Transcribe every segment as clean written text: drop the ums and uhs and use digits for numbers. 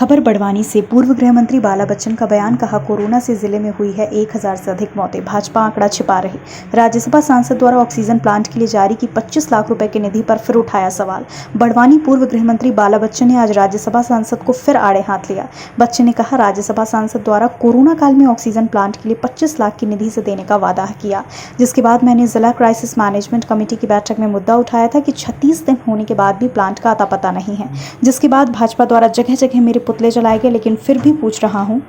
खबर बड़वानी से। पूर्व गृह मंत्री बाला बच्चन का बयान, कहा कोरोना से जिले में हुई है 1000 से अधिक मौतें, भाजपा आंकड़ा छिपा रही। राज्यसभा सांसद द्वारा ऑक्सीजन प्लांट के लिए जारी की 25 लाख रुपए की निधि पर फिर उठाया सवाल। बड़वानी पूर्व गृह मंत्री बाला बच्चन ने आज राज्यसभा सांसद को फिर आड़े हाथ लिया। बच्चन ने कहा, राज्यसभा सांसद द्वारा कोरोना काल में ऑक्सीजन प्लांट के लिए 25 लाख की निधि से देने का वादा किया, जिसके बाद मैंने जिला क्राइसिस मैनेजमेंट कमेटी की बैठक में मुद्दा उठाया था कि 36 दिन होने के बाद भी प्लांट का अता पता नहीं है, जिसके बाद भाजपा द्वारा जगह जगह मेरे पुतले जलाए गए। लेकिन फिर भी पूछ रहा हूं,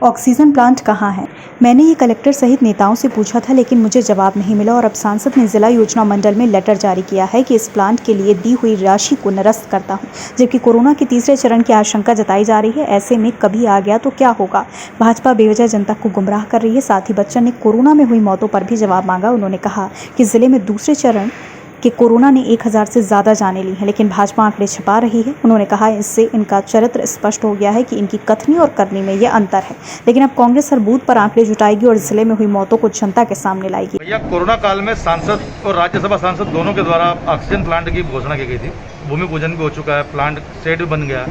ऑक्सीजन प्लांट कहां है? मैंने ये कलेक्टर सहित नेताओं से पूछा था, लेकिन मुझे जवाब नहीं मिला। और अब सांसद ने जिला योजना मंडल में लेटर जारी किया है कि इस प्लांट के लिए दी हुई राशि को निरस्त करता हूं, जबकि कोरोना के तीसरे चरण की आशंका जताई जा रही है। ऐसे में कभी आ गया तो क्या होगा? भाजपा बेवजह जनता को गुमराह कर रही है। साथ ही बच्चन ने कोरोना में हुई मौतों पर भी जवाब मांगा। उन्होंने कहा कि जिले में दूसरे चरण कि कोरोना ने 1000 से ज़्यादा जानें ली हैं, लेकिन भाजपा आंकड़े छिपा रही है। उन्होंने कहा, इससे इनका चरित्र स्पष्ट हो गया है कि इनकी कथनी और करनी में यह अंतर है। लेकिन अब कांग्रेस हर बूथ पर आंकड़े जुटाएगी और जिले में हुई मौतों को जनता के सामने लाएगी। भैया, कोरोना काल में सांसद और राज्यसभा सांसद दोनों के द्वारा ऑक्सीजन प्लांट की घोषणा की गई थी। भूमि पूजन भी हो चुका है, प्लांट सेट भी बन गया।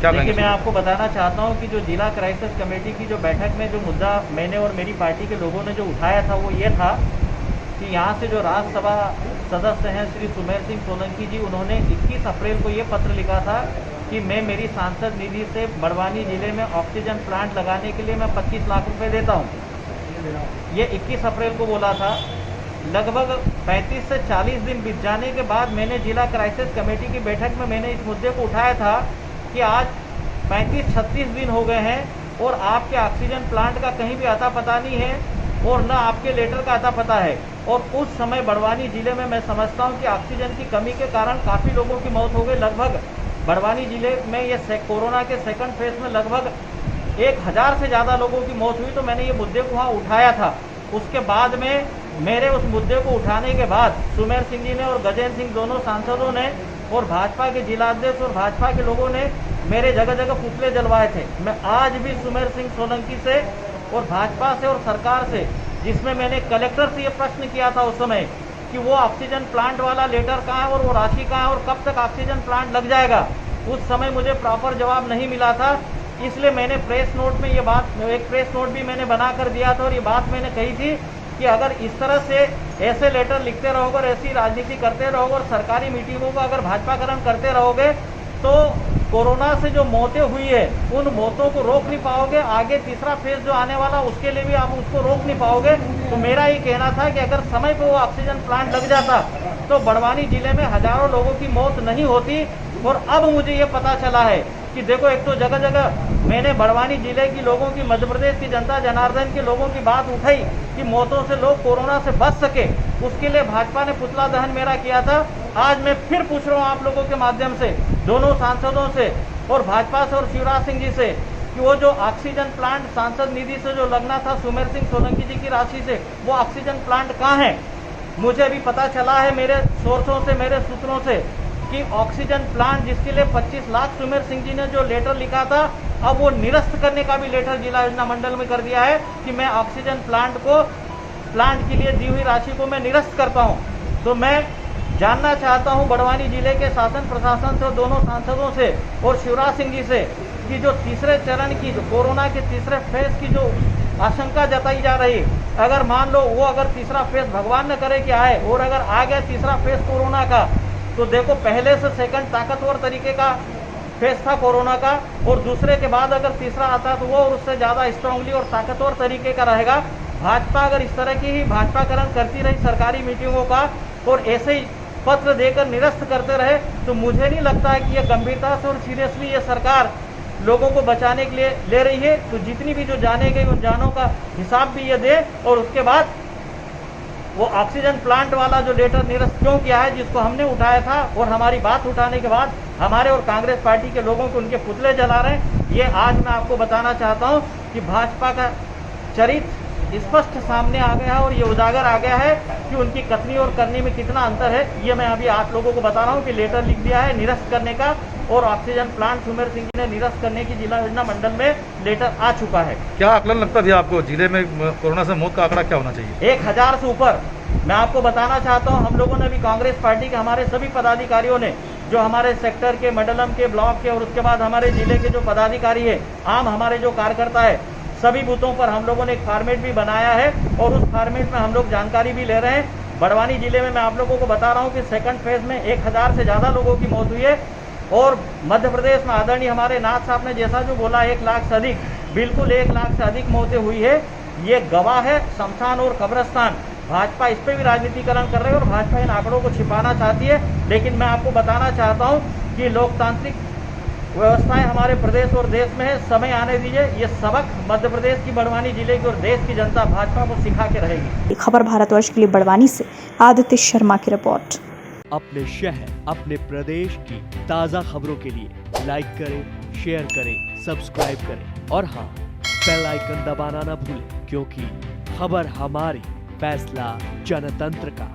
क्या कहेंगे? मैं आपको बताना चाहता हूँ कि जो जिला क्राइसिस कमेटी की जो बैठक में जो मुद्दा मैंने और मेरी पार्टी के लोगों ने जो उठाया था, वो ये था कि यहाँ से जो राज्यसभा सदस्य हैं श्री सुमेर सिंह सोलंकी जी, उन्होंने 21 अप्रैल को ये पत्र लिखा था कि मैं मेरी सांसद निधि से बड़वानी जिले में ऑक्सीजन प्लांट लगाने के लिए मैं 25 लाख रुपए देता हूँ। ये 21 अप्रैल को बोला था। लगभग 35 से 40 दिन बीत जाने के बाद मैंने जिला क्राइसिस कमेटी की बैठक में मैंने इस मुद्दे को उठाया था कि आज 35-36 दिन हो गए हैं और आपके ऑक्सीजन प्लांट का कहीं भी अता पता नहीं है और न आपके लेटर का अता पता है। और उस समय बड़वानी जिले में मैं समझता हूं कि ऑक्सीजन की कमी के कारण काफ़ी लोगों की मौत हो गई। लगभग बड़वानी जिले में ये कोरोना के सेकंड फेज में लगभग 1000 से ज़्यादा लोगों की मौत हुई। तो मैंने ये मुद्दे को वहाँ उठाया था। उसके बाद में मेरे उस मुद्दे को उठाने के बाद सुमेर सिंह जी ने और गजेंद्र सिंह दोनों सांसदों ने और भाजपा के जिलाध्यक्ष और भाजपा के लोगों ने मेरे जगह जगह पुतले जलवाए थे। मैं आज भी सुमेर सिंह सोलंकी से और भाजपा से और सरकार से, जिसमें मैंने कलेक्टर से ये प्रश्न किया था उस समय कि वो ऑक्सीजन प्लांट वाला लेटर कहाँ है और वो राशि कहाँ है और कब तक ऑक्सीजन प्लांट लग जाएगा, उस समय मुझे प्रॉपर जवाब नहीं मिला था। इसलिए मैंने प्रेस नोट में ये बात, एक प्रेस नोट भी मैंने बना कर दिया था और ये बात मैंने कही थी कि अगर इस तरह से ऐसे लेटर लिखते रहोगे और ऐसी राजनीति करते रहोगे और सरकारी मीटिंगों का अगर भाजपाकरण करते रहोगे तो कोरोना से जो मौतें हुई है उन मौतों को रोक नहीं पाओगे। आगे तीसरा फेज जो आने वाला उसके लिए भी आप उसको रोक नहीं पाओगे। तो मेरा ये कहना था कि अगर समय पे वो ऑक्सीजन प्लांट लग जाता तो बड़वानी जिले में हजारों लोगों की मौत नहीं होती। और अब मुझे ये पता चला है कि देखो, एक तो जगह जगह मैंने बड़वानी जिले की लोगों की, मध्य प्रदेश की जनता जनार्दन के लोगों की बात उठाई कि मौतों से लोग कोरोना से बच सके, उसके लिए भाजपा ने पुतला दहन मेरा किया था। आज मैं फिर पूछ रहा हूँ आप लोगों के माध्यम से, दोनों सांसदों से और भाजपा से और शिवराज सिंह जी से, कि वो जो ऑक्सीजन प्लांट सांसद निधि से जो लगना था सुमेर सिंह सोलंकी जी की राशि से, वो ऑक्सीजन प्लांट कहाँ है? मुझे भी पता चला है मेरे सोर्सों से, मेरे सूत्रों से, कि ऑक्सीजन प्लांट जिसके लिए 25 लाख सुमेर सिंह जी ने जो लेटर लिखा था, अब वो निरस्त करने का भी लेटर जिला योजना मंडल में कर दिया है कि मैं ऑक्सीजन प्लांट के लिए दी हुई राशि को मैं निरस्त करता हूं। तो मैं जानना चाहता हूं बड़वानी जिले के शासन प्रशासन से, दोनों सांसदों से और शिवराज सिंह जी से, कि जो तीसरे चरण की, जो कोरोना के तीसरे फेज की जो आशंका जताई जा रही, अगर मान लो वो अगर तीसरा फेज भगवान न करे कि आए और अगर आ गया तीसरा फेज कोरोना का, तो देखो पहले से सेकंड ताकतवर तरीके का फेज था कोरोना का और दूसरे के बाद अगर तीसरा आता तो वो और उससे ज़्यादा स्ट्रांगली और ताकतवर तरीके का रहेगा। भाजपा अगर इस तरह की ही भाजपाकरण करती रही सरकारी मीटिंगों का और ऐसे ही पत्र देकर निरस्त करते रहे, तो मुझे नहीं लगता है कि ये गंभीरता से और सीरियसली ये सरकार लोगों को बचाने के लिए ले रही है। तो जितनी भी जो जाने गई उन जानों का हिसाब भी ये दे और उसके बाद वो ऑक्सीजन प्लांट वाला जो लेटर निरस्त क्यों किया है, जिसको हमने उठाया था और हमारी बात उठाने के बाद हमारे और कांग्रेस पार्टी के लोगों को उनके पुतले जला रहे हैं, ये आज मैं आपको बताना चाहता हूं कि भाजपा का चरित्र स्पष्ट सामने आ गया है और ये उजागर आ गया है कि उनकी कथनी और करनी में कितना अंतर है। ये मैं अभी आप लोगों को बता रहा हूँ कि लेटर लिख दिया है निरस्त करने का और ऑक्सीजन प्लांट सुमेर सिंह जी ने निरस्त करने की जिला योजना मंडल में लेटर आ चुका है। क्या आकलन लगता था आपको, जिले में कोरोना से मौत का आंकड़ा क्या होना चाहिए? 1000 से ऊपर। मैं आपको बताना चाहता हूं, हम लोगों ने भी कांग्रेस पार्टी के हमारे सभी पदाधिकारियों ने जो हमारे सेक्टर के, मंडलम के, ब्लॉक के और उसके बाद हमारे जिले के जो पदाधिकारी है, आम हमारे जो कार्यकर्ता है, सभी बूथों पर हम लोगों ने एक फॉर्मेट भी बनाया है और उस फॉर्मेट में हम लोग जानकारी भी ले रहे हैं। बड़वानी जिले में मैं आप लोगों को बता रहा हूं कि सेकंड फेज में 1000 से ज़्यादा लोगों की मौत हुई है और मध्य प्रदेश में आदरणीय हमारे नाथ साहब ने जैसा जो बोला 1 लाख से अधिक, बिल्कुल 1 लाख से अधिक मौतें हुई है। ये गवाह है शमशान और कब्रस्तान। भाजपा इस पे भी राजनीतिकरण कर रही है और भाजपा इन आंकड़ों को छिपाना चाहती है, लेकिन मैं आपको बताना चाहता हूं कि लोकतांत्रिक व्यवस्थाएं हमारे प्रदेश और देश में है। समय आने दीजिए, ये सबक मध्य प्रदेश की, बड़वानी जिले की और देश की जनता भाजपा को सिखा के रहेगी। खबर भारतवर्ष के लिए बड़वानी से आदित्य शर्मा की रिपोर्ट। अपने शहर, अपने प्रदेश की ताज़ा खबरों के लिए लाइक करें, शेयर करें, सब्सक्राइब करें और हाँ, बेल आइकन दबाना ना भूलें, क्योंकि खबर हमारी, फैसला जनतंत्र का।